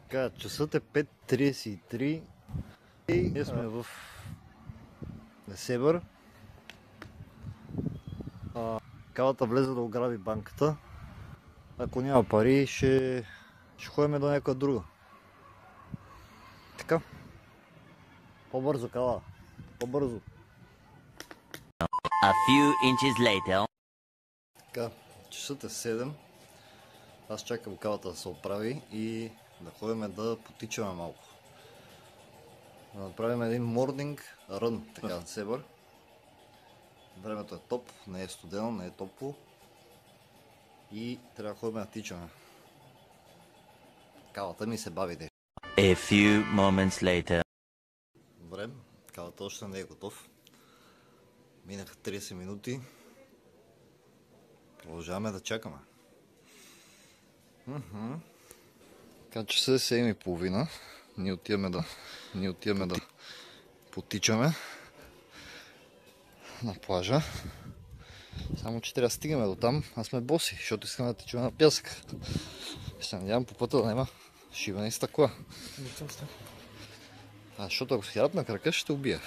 Така, часът е 5:33 и ние сме в Несебър. Калата влезе да ограби банката. Ако няма пари, ще ходим до някоя друга. Така. По-бързо, Кала. По-бързо. A few inches later. Така, часът е 7. Аз чакам Калата да се оправи и да ходим да потичаме малко. Да направим един морнинг рън, така на Себър. Времето е топ, не е студено, не е топло. И трябва да ходим да тичаме. Калата ми се бави де. A few moments later. Добре, Калата още не е готов. Минаха 30 минути. Продължаваме да чакаме. Така че се 7:30. Ние отиваме да потичаме на плажа. Само че трябва да стигаме до там, а сме боси, защото искаме да тичаме на пясък. Ще надявам по пътя да няма шибане и стъкла. Защото ако се ядат на крака, ще убия.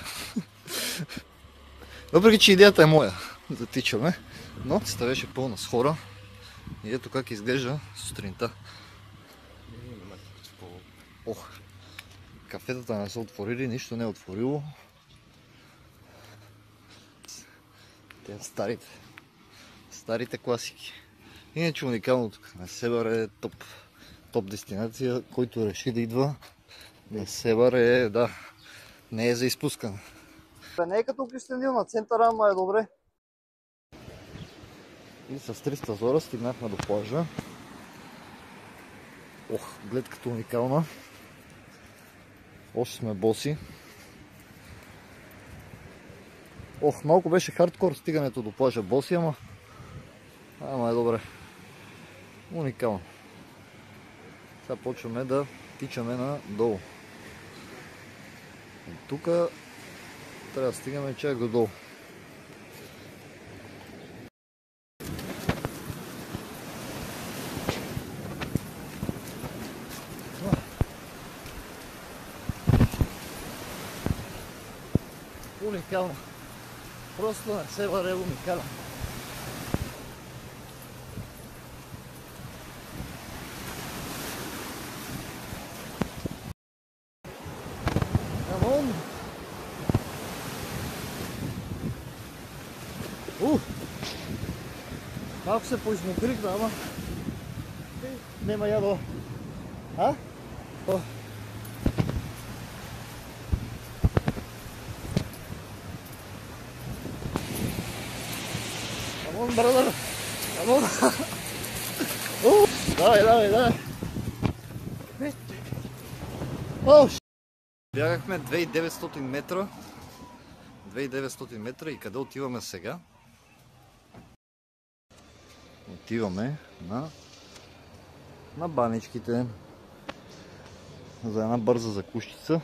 Въпреки че идеята е моя да тичаме, но цата беше пълна с хора. И ето как изглежда сутринта. Ох, кафетата не са отворили, нищо не е отворило. Те старите класики. Иначе уникално тук. Несебър е топ дестинация, който реши да идва. Несебър е, да, не е за изпускане. Не е като Кюстендил на центъра, ама е добре. И с 300 зора стигнахме до плажа. Ох, гледката уникална. Още сме боси. Ох, малко беше хардкор стигането до плажа боси, ама е добре. Уникално. Сега почваме да тичаме надолу. И тук трябва да стигаме чак додолу. Уникално. Просто Несебър е уникален. Камон! Малко се поизмокрихме, ама нема ядо. Камон, брадър! Камон! Давай! Бягахме 2900 метра. 2900 метра и къде отиваме сега? Отиваме на баничките за една бърза закущица.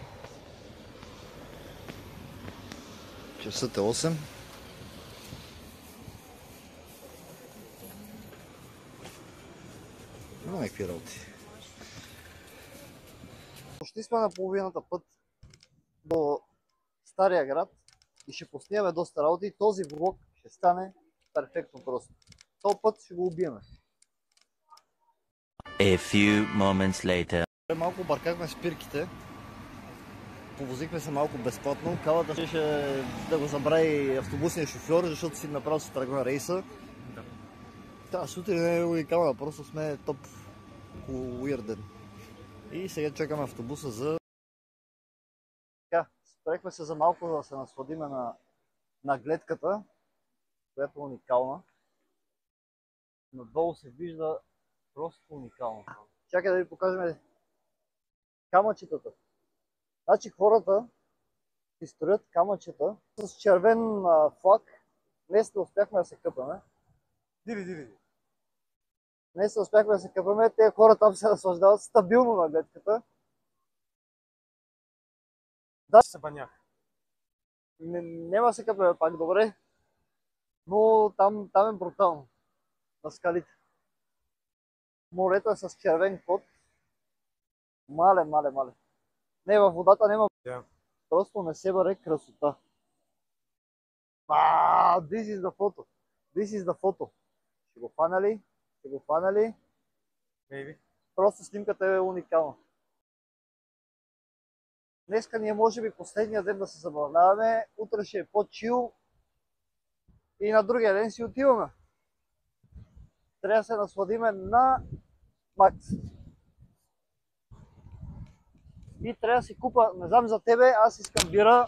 Часът е 8. Има някакви работи. Почти сме на половината път до Стария град и ще поснимаме доста работи. Този влог ще стане перфектно просто. Този път ще го убиеме. A few moments later. Малко объркахме спирките. Повозихме се малко безплатно. Калата ще да го забрави автобусния шофьор, защото си направо се тръгна рейса. Тази сутрин не е уникална, просто сме топ уирден. И сега чакаме автобуса за... Така, спрехме се за малко да се насладиме на гледката, която е уникална. Надолу се вижда просто уникално. Чакай да ви покажем камъчетата. Значи хората си строят камъчета с червен флаг. Днес не успяхме да се къпаме. Диви. Днес не успяхме да се къпаме. Те хора там се наслаждават стабилно на гледката. Да, се банях. Няма да се къпаме пак добре. Но там е брутално. На скалите. Морето е с червен код. Мале. Не, във водата няма. Да. Просто не се бъде красота. This is the photo. This is the photo. Ще го фана ли? Maybe. Просто снимката е уникална. Днеска ни е може би последния ден да се забавляваме. Утре ще е по-чил. И на другия ден си отиваме. Трябва да се насладиме на макс. И трябва да си купа, не знам за тебе, аз искам бира.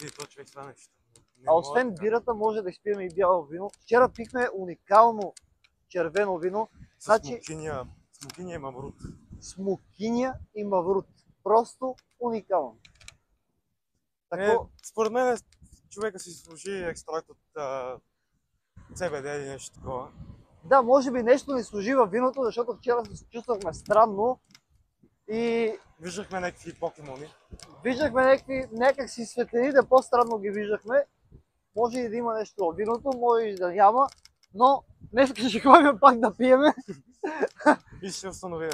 И то човек това нещо. А освен бирата може да изпием и бяло вино. Вчера пихме уникално червено вино. Значи, смокиня и маврут. Смокиня и маврут. Просто уникално. Според мен човека си служи екстракт от CBD или нещо такова. Да, може би нещо ни служи във виното, защото вчера се чувствахме странно и Виждахме някакви покемони. виждахме някакси светлините, по-странно ги виждахме. Може и да има нещо във виното, може и да няма, но днес ще ходим пак да пиеме. И ще установим.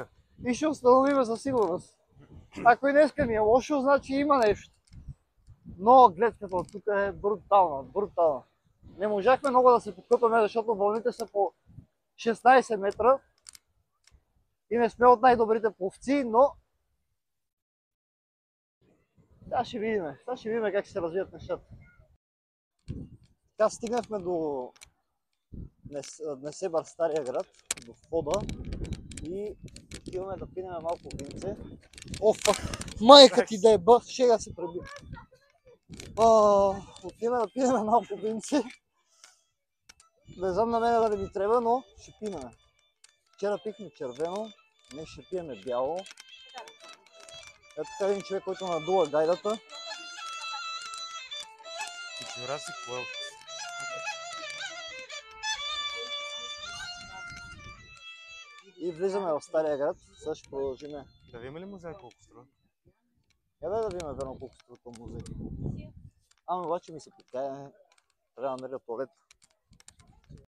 И ще установим със сигурност. Ако и днеска ни е лошо, значи има нещо. Но гледката от тук е брутална. Не можахме много да се подкъпаме, защото вълните са по 16 метра и не сме от най-добрите пловци, но сега ще видим как ще се развият нещата. Така стигнахме до Несебър, Стария град, до входа и отиваме да пинем малко винце. О, фак! Майка ти да е бъв, шега се преби. Отиваме да пинем малко винце. Не знам на мен дали ми трябва, но ще пинем. Вчера пихме червено, днес ще пиеме бяло. Ето така един човек, който надува гайдата. Jurassic World. И влизаме в Стария град, сега ще продължиме. Да видим ли музей колко струва? Да видим верно колко струва този музей. Ами обаче ми се питае, трябва да намеря туалет.